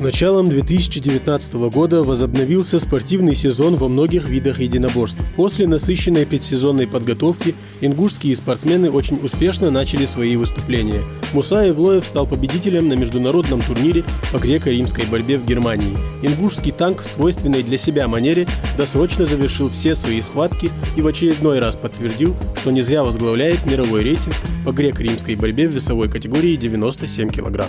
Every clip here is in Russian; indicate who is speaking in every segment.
Speaker 1: С началом 2019 года возобновился спортивный сезон во многих видах единоборств. После насыщенной предсезонной подготовки ингушские спортсмены очень успешно начали свои выступления. Муса Евлоев стал победителем на международном турнире по греко-римской борьбе в Германии. Ингушский танк в свойственной для себя манере досрочно завершил все свои схватки и в очередной раз подтвердил, что не зря возглавляет мировой рейтинг по греко-римской борьбе в весовой категории 97 кг.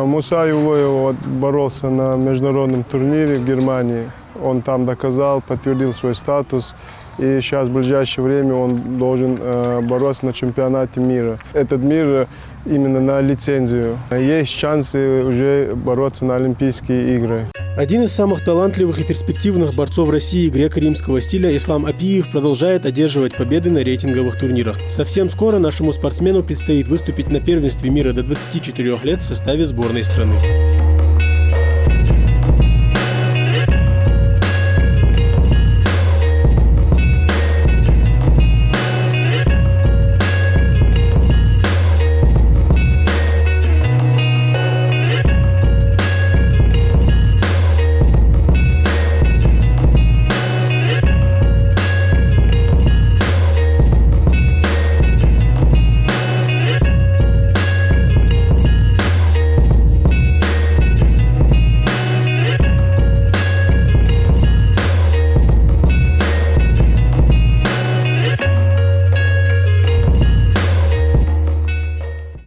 Speaker 2: Муса Евлоев боролся на международном турнире в Германии. Он там доказал, подтвердил свой статус. И сейчас в ближайшее время он должен бороться на чемпионате мира. Этот мир именно на лицензию. Есть шансы уже бороться на Олимпийские игры.
Speaker 1: Один из самых талантливых и перспективных борцов России греко-римского стиля Ислам Апиев продолжает одерживать победы на рейтинговых турнирах. Совсем скоро нашему спортсмену предстоит выступить на первенстве мира до 24 лет в составе сборной страны.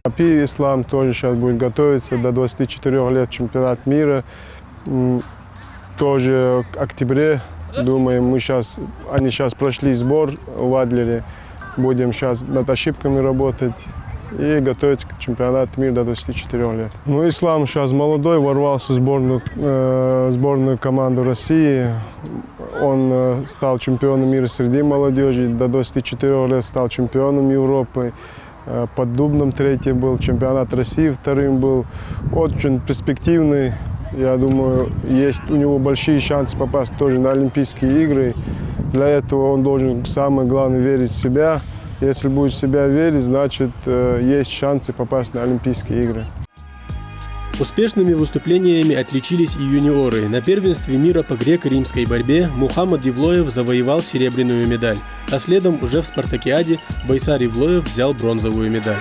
Speaker 2: Апиев Ислам тоже сейчас будет готовиться до 24 лет чемпионат мира. Тоже в октябре, думаем, они сейчас прошли сбор в Адлере. Будем сейчас над ошибками работать и готовиться к чемпионату мира до 24 лет. Ну, Ислам сейчас молодой, ворвался в сборную команду России. Он стал чемпионом мира среди молодежи, до 24 лет стал чемпионом Европы. Под Дубном третий был, чемпионат России вторым был. Очень перспективный. Я думаю, есть у него большие шансы попасть тоже на Олимпийские игры. Для этого он должен, самое главное, верить в себя. Если будет в себя верить, значит, есть шансы попасть на Олимпийские игры.
Speaker 1: Успешными выступлениями отличились и юниоры. На первенстве мира по греко-римской борьбе Мухаммад Евлоев завоевал серебряную медаль, а следом уже в спартакиаде Байсар Евлоев взял бронзовую медаль.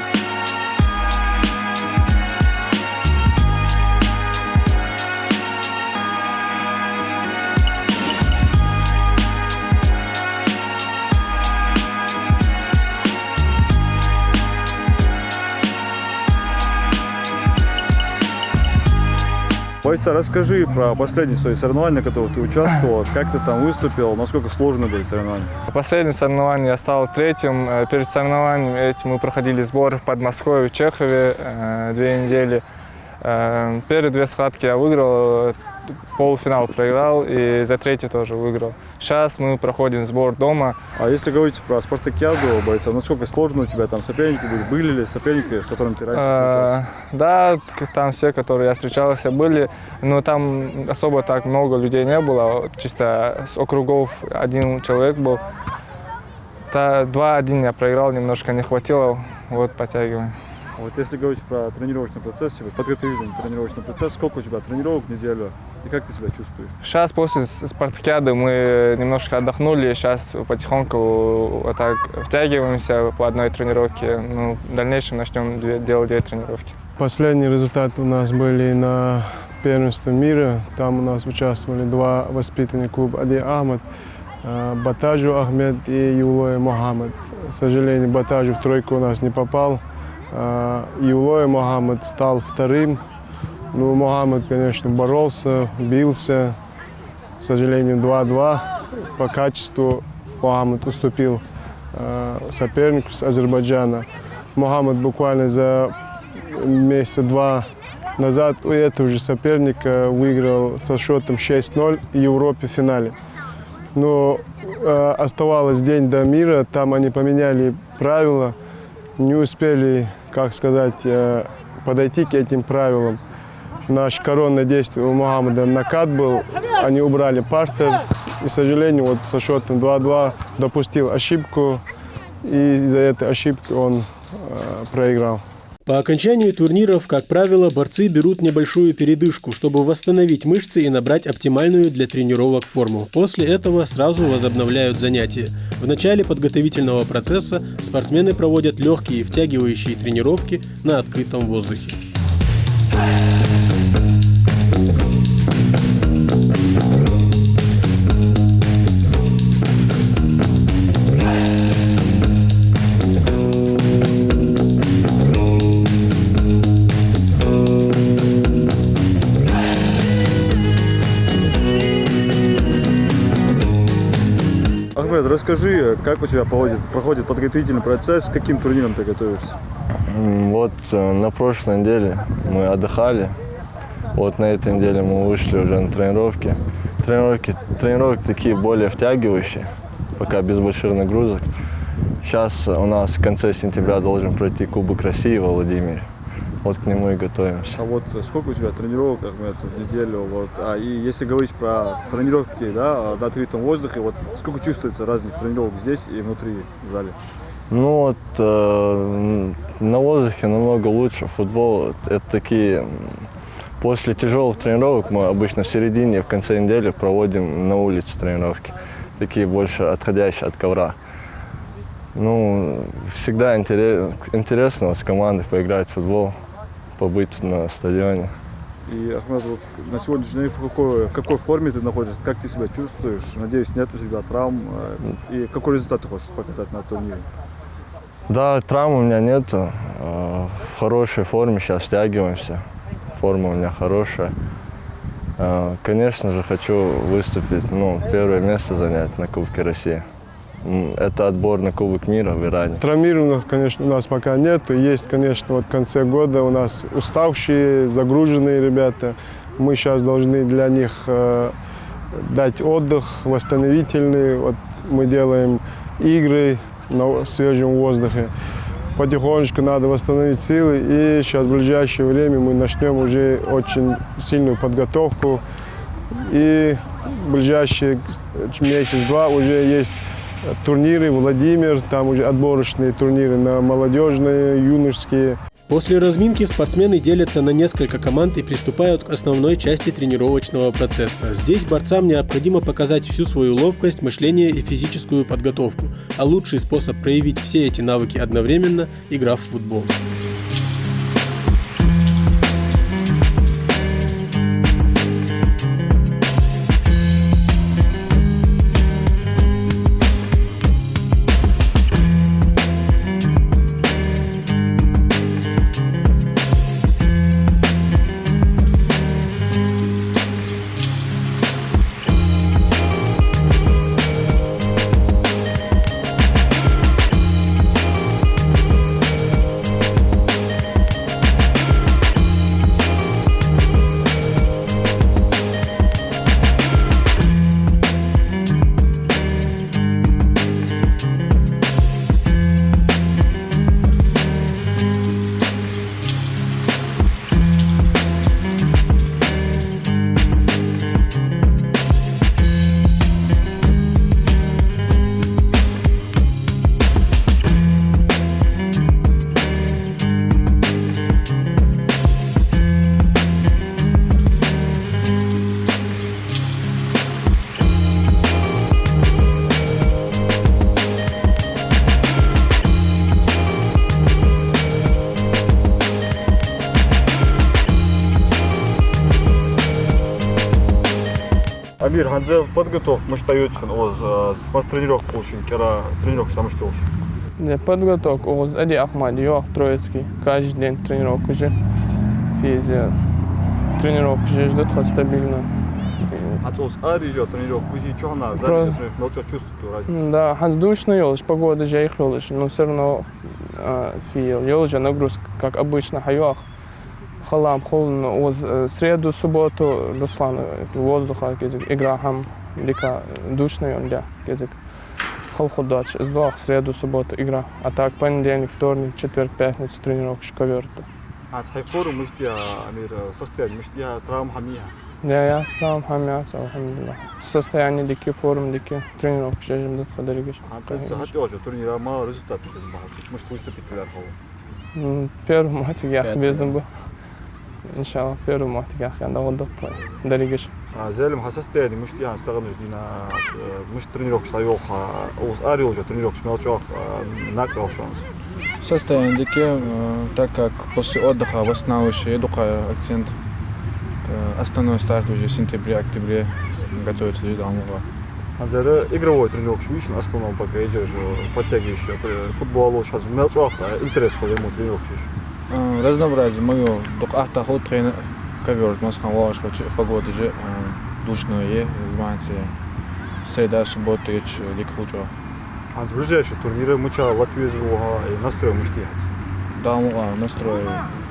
Speaker 3: Байсар, расскажи про последние свои соревнования, в которых ты участвовал, как ты там выступил, насколько сложны были соревнования?
Speaker 4: Последнее соревнование я стал третьим. Перед соревнованием этим мы проходили сборы в Подмосковье, в Чехове 2 недели. Первые 2 схватки я выиграл, полуфинал проиграл и за третий тоже выиграл. Сейчас мы проходим сбор дома.
Speaker 3: А если говорить про спартакиаду, Байсар, насколько сложно у тебя там соперники были ли соперники, с которыми ты раньше встречался?
Speaker 4: Да, там все, которые я встречался, были, но там особо так много людей не было, чисто с округов 1 человек был. 2-1 я проиграл, немножко не хватило, вот подтягиваем.
Speaker 3: Вот если говорить про тренировочный процесс, подготовительный тренировочный процесс, сколько у тебя тренировок в неделю и как ты себя чувствуешь?
Speaker 4: Сейчас после спартакиады мы немножко отдохнули, сейчас потихоньку вот так втягиваемся по одной тренировке. Ну, в дальнейшем начнем делать 2 тренировки.
Speaker 2: Последние результаты у нас были на первенства мира. Там у нас участвовали два воспитанника клуба: Ади Ахмад, Батаджу Ахмед и Юлой Мухаммад. К сожалению, Батаджу в тройку у нас не попал. Юлой Мухаммад стал вторым. Ну, Мухаммад, конечно, боролся, бился. К сожалению, 2-2. По качеству Мухаммад уступил сопернику с Азербайджана. Мухаммад буквально за месяца два назад у этого же соперника выиграл со счетом 6-0 в Европе в финале. Но оставалось день до мира, там они поменяли правила, не успели, как сказать, подойти к этим правилам. Наш коронное действие у Мухаммада накат был, они убрали партер, и, к сожалению, вот со счетом 2-2 допустил ошибку, и из-за этой ошибки он проиграл.
Speaker 1: По окончанию турниров, как правило, борцы берут небольшую передышку, чтобы восстановить мышцы и набрать оптимальную для тренировок форму. После этого сразу возобновляют занятия. В начале подготовительного процесса спортсмены проводят легкие втягивающие тренировки на открытом воздухе.
Speaker 3: Ахмед, расскажи, как у тебя проходит подготовительный процесс, к каким турнирам ты готовишься?
Speaker 5: Вот на прошлой неделе мы отдыхали. Вот на этой неделе мы вышли уже на тренировки. Тренировки такие более втягивающие, пока без больших нагрузок. Сейчас у нас в конце сентября должен пройти Кубок России в Владимире. Вот к нему и готовимся.
Speaker 3: А вот сколько у тебя тренировок, Ахмед, в неделю? Вот, и если говорить про тренировки, да, на открытом воздухе, вот сколько чувствуется разница тренировок здесь и внутри зала?
Speaker 5: Ну вот на воздухе намного лучше. Футбол это такие. После тяжелых тренировок мы обычно в середине и в конце недели проводим на улице тренировки. Такие больше отходящие от ковра. Ну, всегда интересно с командой поиграть в футбол, побыть на стадионе.
Speaker 3: И, Ахмед, вот на сегодняшний день в какой форме ты находишься, как ты себя чувствуешь? Надеюсь, нет у тебя травм. И какой результат ты хочешь показать на турнире?
Speaker 5: Да, травм у меня нету. В хорошей форме сейчас втягиваемся. Форма у меня хорошая. Конечно же, хочу выступить, первое место занять на Кубке России. Это отбор на Кубок мира в Иране.
Speaker 2: Травмированных, конечно, у нас пока нет. Есть, конечно, вот в конце года у нас уставшие, загруженные ребята. Мы сейчас должны для них дать отдых восстановительный. Вот мы делаем игры на свежем воздухе. Потихонечку надо восстановить силы. И сейчас в ближайшее время мы начнем уже очень сильную подготовку. И в ближайшие месяц-два уже есть турниры, Владимир, там уже отборочные турниры на молодежные, юношеские.
Speaker 1: После разминки спортсмены делятся на несколько команд и приступают к основной части тренировочного процесса. Здесь борцам необходимо показать всю свою ловкость, мышление и физическую подготовку. А лучший способ проявить все эти навыки одновременно – игра в футбол.
Speaker 3: Амир, ханзе подготовка, мы что ютшин, вас тренировка получим, кера тренировка, что мы что уж.
Speaker 4: Подготовка, Ади Ахмад, Йох Троицкий, каждый день тренировка же, физия, тренировка же ждет хоть стабильно.
Speaker 3: Отцовс Ари идет тренировка, вы же что на задней тренировке, но что чувствуете разницу?
Speaker 4: Да, ханз душно елыш, погода же их елыш, но все равно елыш нагрузка, как обычно, хайох. Халам, холодно, среду, субботу, Руслан, воздуха, игра хам, лика, душный он, да, холходач, с двух, среду, субботу, игра. А так, понедельник, вторник, четверг, пятница, тренировка, шковерта.
Speaker 3: А с хайфору, мы что Амир, состояние, мы что травм хамия.
Speaker 4: Да, я стал хамяться, алхамдулилlah. Состояние дики, форм дики, тренировка, жежим дат хадаригиш.
Speaker 3: А ты хотел же турнира, мало результатов без бахати, может выступить для Архова?
Speaker 4: Первый матч я безым был. Иншаллах, первый матч я на отдых даригиш.
Speaker 3: Зелем состояние, мы что стагнуждина, мы тренировка что йох, Ари уже тренировка смелчок, накрыл шанс.
Speaker 6: Состояние дики, так как после отдыха восстанавливающий, едука акцент. Основной старт уже в сентябре-октябре готовится к Дамуга.
Speaker 3: Азера игровой тренировка, лично основном пока идешь, подтягивающий футбол, сейчас мелчок, интерес в ему тренировки.
Speaker 6: Разнообразие мое, только автоход тренер ковер, Москва, Волошка, погода же душная, знаете, среда, суббота, ликхучо.
Speaker 3: А с ближайших турниров мы Латвию жуга и настрой мы штиять.
Speaker 6: Дамуга настрой,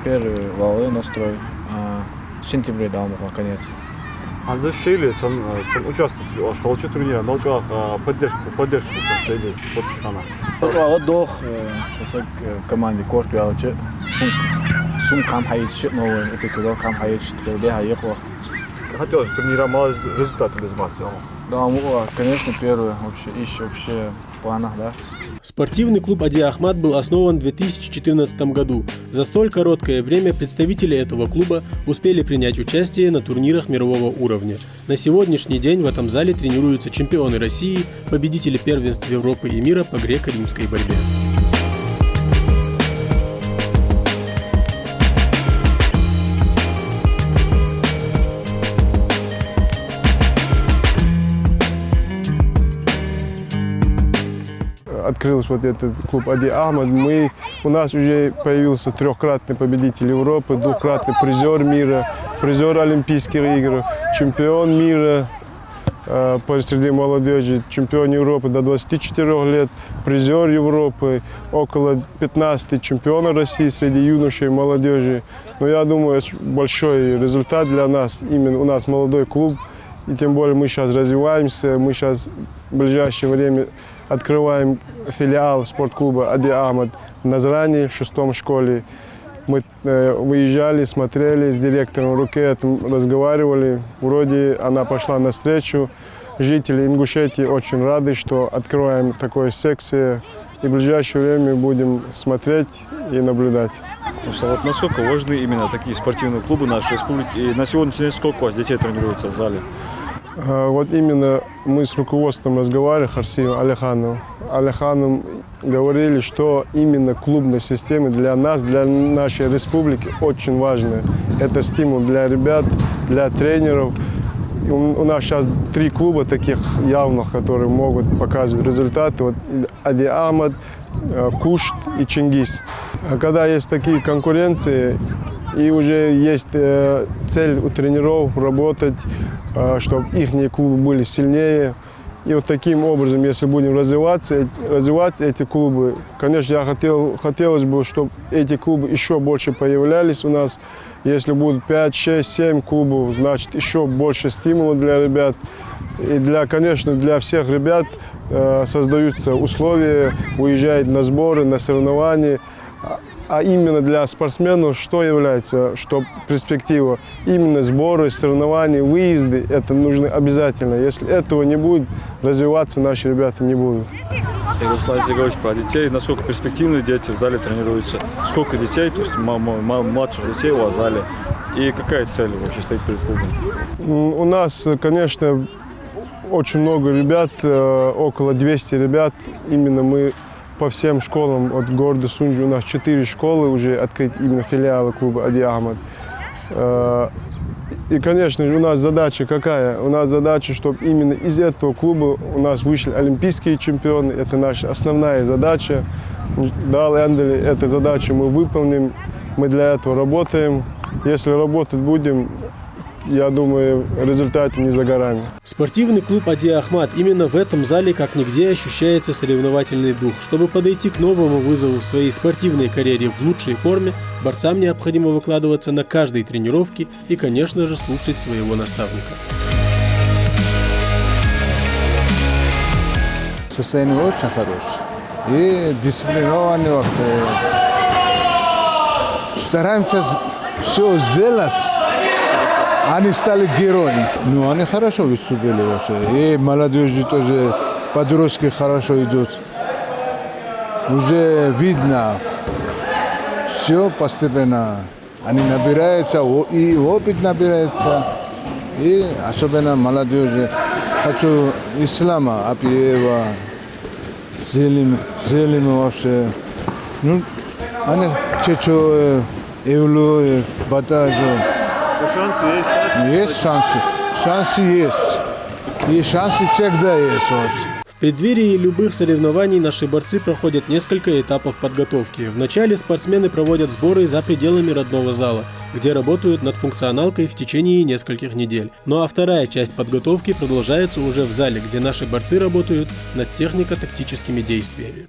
Speaker 6: первый волны настрой. В сентябре Дамуга, конец.
Speaker 3: А за Шейли, он участвует в холодном турнире, но поддержку Шейли, вот страна.
Speaker 6: Отдох, команде корт вялче, сум кам хайч, новый, это кило кам хайч, где хаехо.
Speaker 3: Хотелось турнира мало результатов без вас.
Speaker 6: Дамуга, конечно, первый вообще в планах, да.
Speaker 1: Спортивный клуб Ади Ахмад был основан в 2014 году. За столь короткое время представители этого клуба успели принять участие на турнирах мирового уровня. На сегодняшний день в этом зале тренируются чемпионы России, победители первенств Европы и мира по греко-римской борьбе.
Speaker 2: Открылся вот этот клуб Ади Ахмад, у нас уже появился трехкратный победитель Европы, двукратный призер мира, призер Олимпийских игр, чемпион мира среди молодежи, чемпион Европы до 24 лет, призер Европы, около 15 чемпионов России среди юношей и молодежи. Но я думаю, это большой результат для нас, именно у нас молодой клуб, и тем более мы сейчас развиваемся, мы сейчас в ближайшее время открываем филиал спортклуба Ади Ахмад в Назране, в 6-м школе. Мы выезжали, смотрели с директором Рукетом, разговаривали. Вроде она пошла навстречу. Жители Ингушетии очень рады, что открываем такую секцию. И в ближайшее время будем смотреть и наблюдать.
Speaker 3: Вот насколько важны именно такие спортивные клубы нашей республики? И на сегодняшний день сколько у вас детей тренируется в зале?
Speaker 2: Вот именно мы с руководством разговаривали, Харсием Алиханом говорили, что именно клубная система для нас, для нашей республики очень важна. Это стимул для ребят, для тренеров. У нас сейчас 3 клуба таких явных, которые могут показывать результаты. Вот Ади Ахмад, Кушт и Чингис. Когда есть такие конкуренции, и уже есть цель у тренеров работать, чтобы их клубы были сильнее. И вот таким образом, если будем развиваться эти клубы, конечно, хотелось бы, чтобы эти клубы еще больше появлялись у нас. Если будут 5, 6, 7 клубов, значит, еще больше стимула для ребят. И, конечно, для всех ребят создаются условия, уезжать на сборы, на соревнования. А именно для спортсменов что является, что перспектива? Именно сборы, соревнования, выезды, это нужно обязательно. Если этого не будет, развиваться наши ребята не будут.
Speaker 3: Руслан, если говорить про детей, насколько перспективные дети в зале тренируются? Сколько детей, то есть младших детей у вас в зале? И какая цель вообще стоит перед клубом?
Speaker 2: У нас, конечно, очень много ребят, около 200 ребят. Именно мы по всем школам от города Сунджи, у нас 4 школы уже открыть, именно филиалы клуба Ади Ахмад. И, конечно же, у нас задача какая? У нас задача, чтобы именно из этого клуба у нас вышли олимпийские чемпионы. Это наша основная задача. Да, Эндели, эту задачу мы выполним. Мы для этого работаем. Если работать будем, я думаю, результаты не за горами.
Speaker 1: Спортивный клуб Ади Ахмат именно в этом зале как нигде ощущается соревновательный дух. Чтобы подойти к новому вызову в своей спортивной карьере в лучшей форме, борцам необходимо выкладываться на каждой тренировке и, конечно же, слушать своего наставника.
Speaker 7: Состояние очень хорошее. И дисциплинированный вообще. Стараемся все сделать. Они стали героями. Ну, они хорошо выступили вообще. И молодежь тоже подростки хорошо идут. Уже видно. Все постепенно. Они набираются, и опыт набирается. И особенно молодежь. Хочу Ислама, Апиева, Зелим вообще. Ну, они Чечо, Эвлу, Батажо.
Speaker 2: Шансы есть, да?
Speaker 7: Есть шансы. Шансы есть. И шансы всегда есть.
Speaker 1: В преддверии любых соревнований наши борцы проходят несколько этапов подготовки. Вначале спортсмены проводят сборы за пределами родного зала, где работают над функционалкой в течение нескольких недель. Ну а вторая часть подготовки продолжается уже в зале, где наши борцы работают над технико-тактическими действиями.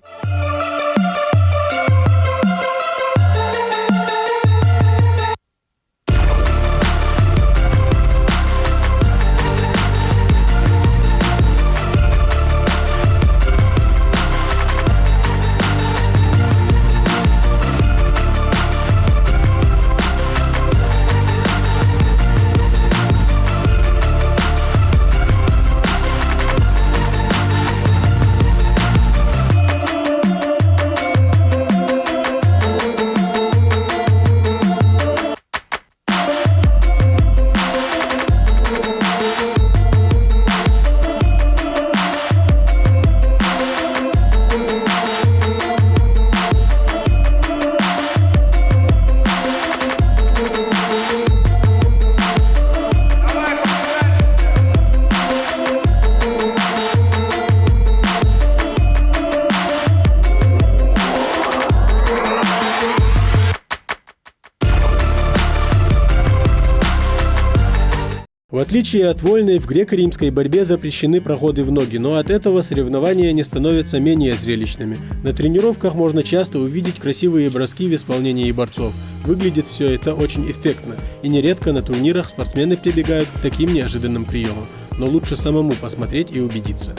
Speaker 1: В отличие от вольной, в греко-римской борьбе запрещены проходы в ноги, но от этого соревнования не становятся менее зрелищными. На тренировках можно часто увидеть красивые броски в исполнении борцов. Выглядит все это очень эффектно, и нередко на турнирах спортсмены прибегают к таким неожиданным приемам. Но лучше самому посмотреть и убедиться.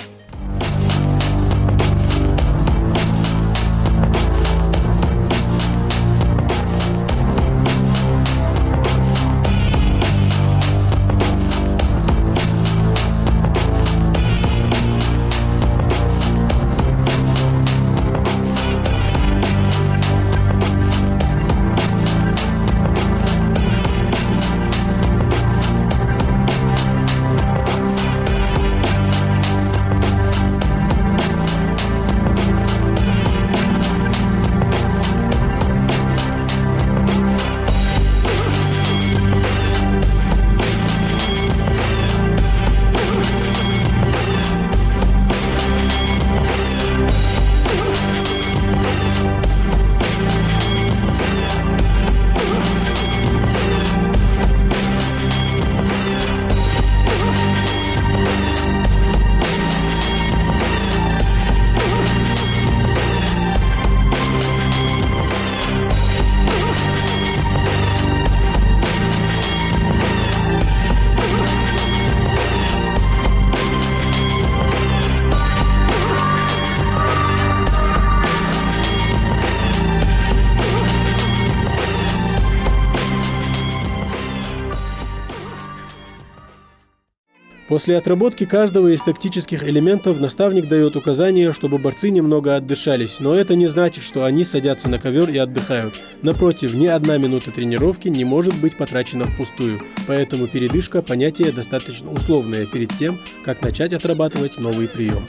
Speaker 1: После отработки каждого из тактических элементов наставник дает указания, чтобы борцы немного отдышались, но это не значит, что они садятся на ковер и отдыхают. Напротив, ни одна минута тренировки не может быть потрачена впустую, поэтому передышка – понятие достаточно условное перед тем, как начать отрабатывать новый прием.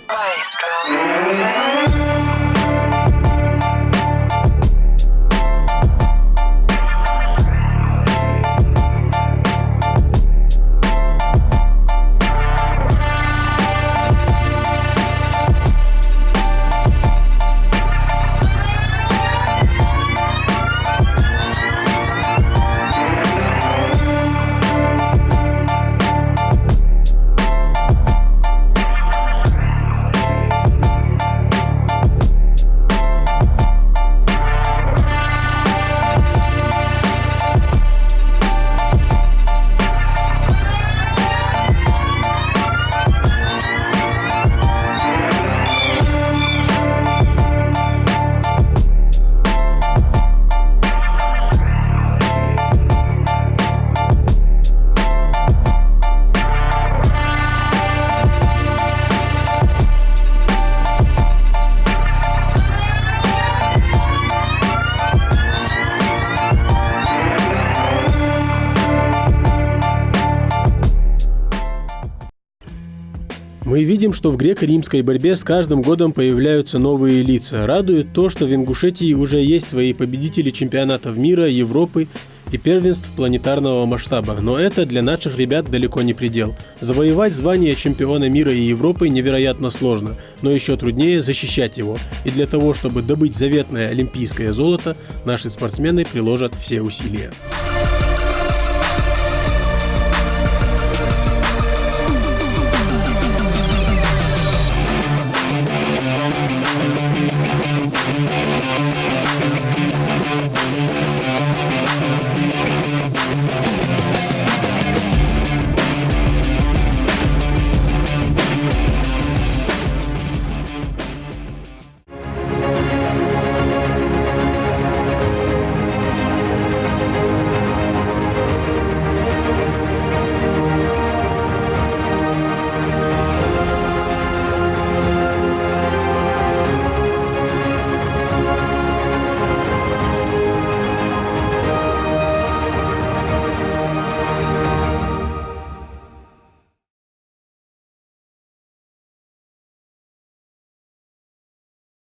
Speaker 1: Видим, что в греко-римской борьбе с каждым годом появляются новые лица. Радует то, что в Ингушетии уже есть свои победители чемпионатов мира, Европы и первенств планетарного масштаба. Но это для наших ребят далеко не предел. Завоевать звание чемпиона мира и Европы невероятно сложно, но еще труднее защищать его. И для того, чтобы добыть заветное олимпийское золото, наши спортсмены приложат все усилия.